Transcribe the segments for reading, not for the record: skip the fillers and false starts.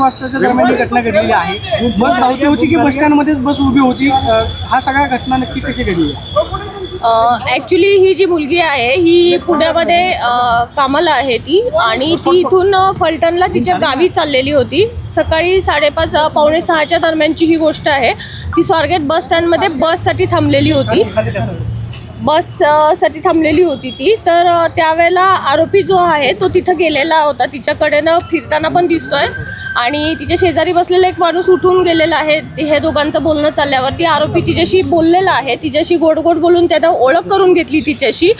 वाजताच्या दरम्यान ही घटना घडलेली आहे। बस धावती होती की बस स्टँडमध्येच बस उभी होती? हा सगळ्या घटना नक्की कशी घडली? ॲक्च्युली ही जी मुलगी आहे ही पुण्यामध्ये कामाला आहे ती, आणि ती इथून फलटणला तिच्या गावी चाललेली होती। सकाळी 5:30 पावणे 6च्या दरम्यानची ही गोष्ट आहे। ती स्वारगेट बस स्टँडमध्ये बससाठी थांबलेली होती ती। तर त्यावेळेला आरोपी जो आहे तो तिथं गेलेला होता, तिच्याकडेनं फिरताना पण दिसतोय, आणि तिच्या शेजारी बसलेला एक माणूस उठून गेलेला आहे। हे दोघांचं बोलणं चालल्यावरती आरोपी तिच्याशी बोललेला आहे, तिच्याशी गोड गोड बोलून त्यानं ओळख करून घेतली तिच्याशी,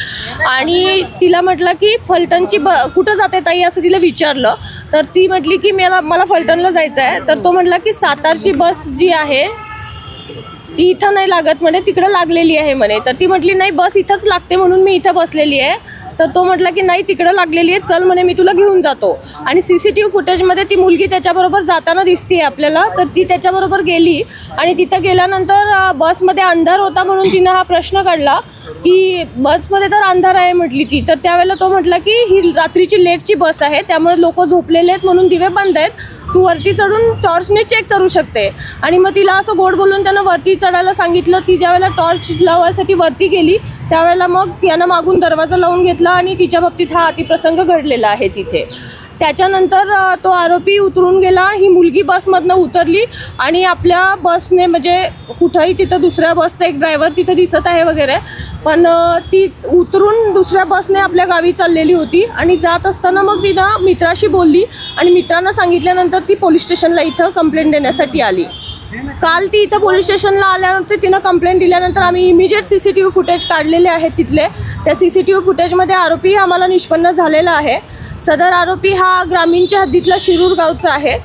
आणि तिला म्हटलं की फलटणची कुठं जाते ताई असं तिला विचारलं। तर ती म्हटली की मला फलटणला जायचं आहे। तर तो म्हटला की सातारची बस जी आहे ती इथं नाही लागत म्हणे, तिकडं लागलेली आहे म्हणे। तर ती म्हटली नाही, बस इथंच लागते म्हणून मी इथं बसलेली आहे। तर तो म्हटला की नाही, तिकडं लागलेली आहे, चल म्हणे मी तुला घेऊन जातो। आणि CCTV फुटेजमध्ये ती मुलगी त्याच्याबरोबर जाताना दिसते आपल्याला। तर ती त्याच्याबरोबर गेली, आणि तिथं गेल्यानंतर बसमध्ये अंधार होता म्हणून तिनं हा प्रश्न काढला की बसमध्ये तर अंधार आहे म्हटली ती। तर त्यावेळेला तो म्हटला की ही रात्रीची लेटची बस आहे, त्यामुळे लोक झोपलेले आहेत म्हणून दिवे बंद आहेत, तू वरती चढून टॉर्चने चेक करू शकते। आणि मग तिला असं गोड बोलून त्यानं वरती चढायला सांगितलं। ती ज्यावेळेला टॉर्च लावायसाठी वरती गेली त्यावेळेला मग यानं मागून दरवाजा लावून घेतला, आणि तिच्या बाबतीत हा अतिप्रसंग घडलेला आहे तिथे। त्याच्यानंतर तो आरोपी उतरून गेला, ही मुलगी बसमधनं उतरली, आणि आपल्या बसने म्हणजे कुठंही तिथं दुसऱ्या बसचा एक ड्रायव्हर तिथं दिसत आहे वगैरे, पण ती उतरून दुसऱ्या बसने आपल्या गावी चाललेली होती। आणि जात असताना मग तिनं मित्राशी बोलली, आणि मित्रांना सांगितल्यानंतर ती पोलीस स्टेशनला इथं कंप्लेंट देण्यासाठी आली। काल ती इथं पोलीस स्टेशनला आल्यानंतर तिनं कंप्लेंट दिल्यानंतर आम्ही इमिजिएट CCTV फुटेज काढलेले आहेत तिथले। त्या CCTV फुटेजमध्ये आरोपी आम्हाला निष्पन्न झालेला आहे। सदर आरोपी हा ग्रामीणच्या हद्दीतला शिरूर गावचा आहे।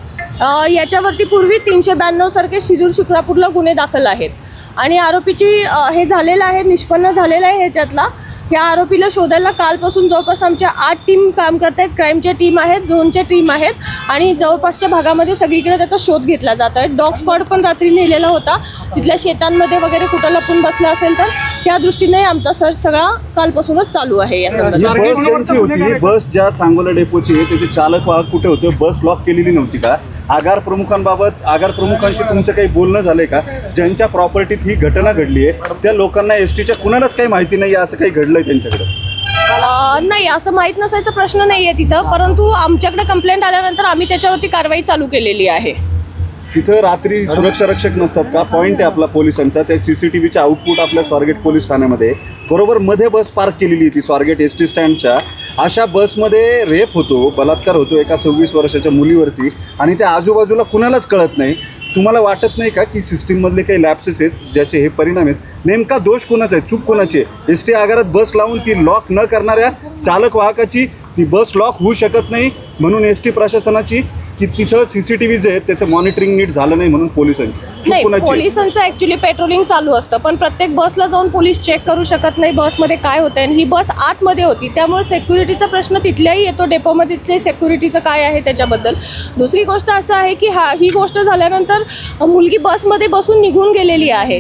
याच्यावरती पूर्वी 392 सारखे शिरूर शिक्रापूरला गुन्हे दाखल आहेत, आणि आरोपीची हे झालेलं आहे, निष्पन्न झालेलं आहे ह्याच्यातला। ह्या आरोपीला शोधायला कालपासून जवळपास आमच्या 8 टीम काम करत आहेत, क्राईमच्या टीम आहेत, झोनच्या टीम आहेत, आणि जवळपासच्या भागामध्ये सगळीकडे त्याचा शोध घेतला जात आहे। डॉग स्क्वॉड पण रात्री नेलेला होता, तिथल्या शेतांमध्ये वगैरे कुठं लपून बसला असेल तर त्या दृष्टीने आमचा सर्च सगळा कालपासूनच चालू आहे। या संदर्भात बस ज्या सांगोला डेपोची त्याचे चालक वाहक कुठे होते? बस लॉक केलेली नव्हती का? आगार प्रमुखांशी तुमचं काही बोलणं झालंय का? ज्यांच्या प्रॉपर्टीत ही घटना घडली आहे त्या लोकांना STच्या कुणालाच काही माहिती नाही असं काही घडलंय त्यांच्याकडे? नाही, असं माहीत नसायचा प्रश्न नाही आहे तिथं, परंतु आमच्याकडे कंप्लेंट आल्यानंतर आम्ही त्याच्यावरती कारवाई चालू केलेली आहे। तिथं रात्री सुरक्षा रक्षक नसतात का? पॉईंट आहे आपला पोलिसांचा, त्या CCTVचा आउटपुट आपल्या स्वारगेट पोलीस ठाण्यामध्ये बरोबर मध्ये बस पार्क केलेली ती स्वारगेट ST स्टँडच्या। अशा बसमध्ये रेप होतो, बलात्कार होतो एका 26 वर्षाच्या मुलीवरती, आणि त्या आजूबाजूला कुणालाच कळत नाही। तुम्हाला वाटत नाही का की सिस्टीममधले काही लॅप्सेस आहेत ज्याचे हे परिणाम आहेत? नेमका दोष कोणाचा आहे, चूक कोणाची आहे? ST आगारात बस लावून ती लॉक न करणाऱ्या चालक वाहकाची ती बस लॉक होऊ शकत नाही म्हणून ST प्रशासनाची, की तिथं CCTVज आहेत त्याचं मॉनिटरिंग नीट झालं नाही म्हणून पोलिसांची? नाही, पोलिसांचं ॲक्च्युली पेट्रोलिंग चालू असतं, पण प्रत्येक बसला जाऊन पोलीस चेक करू शकत नाही बसमध्ये काय होतं आहे। ही बस आतमध्ये होती, त्यामुळे सिक्युरिटीचा प्रश्न तिथल्याही येतो, डेपोमधले सिक्युरिटीचं काय आहे त्याच्याबद्दल। दुसरी गोष्ट असं आहे की ही गोष्ट झाल्यानंतर मुलगी बसमध्ये बसून निघून गेलेली आहे,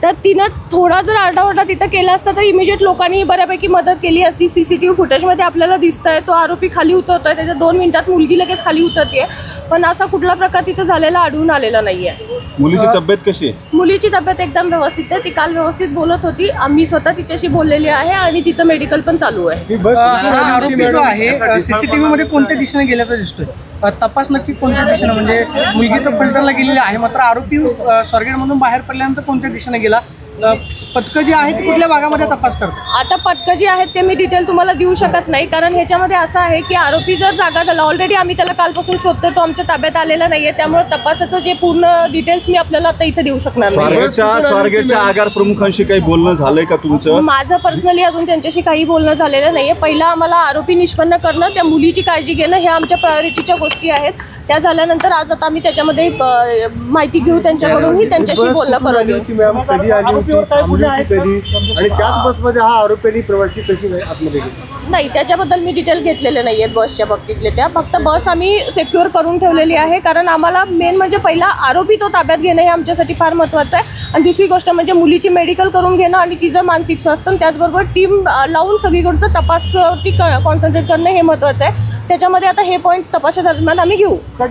तर तिनं थोडा जर आरडाओरडा तिथं केला असता तर इमिजिएट लोकांनी बऱ्यापैकी मदत केली असती। CCTV फुटेजमध्ये आपल्याला दिसतं आहे तो आरोपी खाली उतरतोय, त्याच्या 2 मिनिटात मुलगी लगेच खाली उतरते, पण असा कुठला प्रकार तिथं झालेला आढळून आलेला नाही आहे। मुलीची तब्येत कशी आहे? मुलीची तब्येत एकदम व्यवस्थित आहे, ती काल व्यवस्थित बोलत होती, आम्ही स्वतः तिच्याशी बोललेली आहे, आणि तिचं मेडिकल पण चालू आहे। आरोपी जो आहे CCTV मध्ये कोणत्या दिशेने गेल्याचं दिसतोय? तपास नक्की कोणत्या दिशेने, म्हणजे मुलगी तर फलटणला गेलेली आहे, मात्र आरोपी स्वारगेटमधून बाहेर पडल्यानंतर कोणत्या दिशेने गेला? पथकं जी आहेत कुठल्या भागामध्ये तपास करतात? आता पथकं जी आहेत ते मी डिटेल तुम्हाला देऊ शकत नाही, कारण ह्याच्यामध्ये असं आहे की आरोपी जर जागा झाला, ऑलरेडी आम्ही त्याला कालपासून शोधतो, तो आमच्या ताब्यात आलेला नाहीये, त्यामुळे तपासाचं जे पूर्ण डिटेल्स मी आपल्याला आता इथे देऊ शकणार नाही। स्वारगेटच्या आगार प्रमुखांशी काही बोलणं झालंय का तुमचं? माझं पर्सनली अजून त्यांच्याशी काही बोलणं झालेलं नाहीये। पहिला आम्हाला आरोपी निष्पन्न करणं, त्या मुलीची काळजी घेणं, ह्या आमच्या प्रायोरिटीच्या गोष्टी आहेत। त्या झाल्यानंतर आज आता आम्ही त्याच्यामध्ये माहिती घेऊ त्यांच्याकडूनही, त्यांच्याशी बोलणं करून घेऊ। आणि त्याच बसमध्ये हा आरोपी प्रवासी कशी आतमध्ये नाही, त्याच्याबद्दल मी डिटेल घेतलेले नाही आहेत बसच्या बाबतीतले। त्या फक्त बस आम्ही सिक्युअर करून ठेवलेली आहे, कारण आम्हाला मेन म्हणजे पहिला आरोपी तो ताब्यात घेणं हे आमच्यासाठी फार महत्त्वाचं आहे, आणि दुसरी गोष्ट म्हणजे मुलीची मेडिकल करून घेणं आणि तिचं मानसिक स्वास्थ्य, त्याचबरोबर टीम लावून सगळीकडचं तपासावरती कॉन्सन्ट्रेट करणं हे महत्त्वाचं आहे। त्याच्यामध्ये आता हे पॉईंट तपासा दरम्यान आम्ही घेऊ।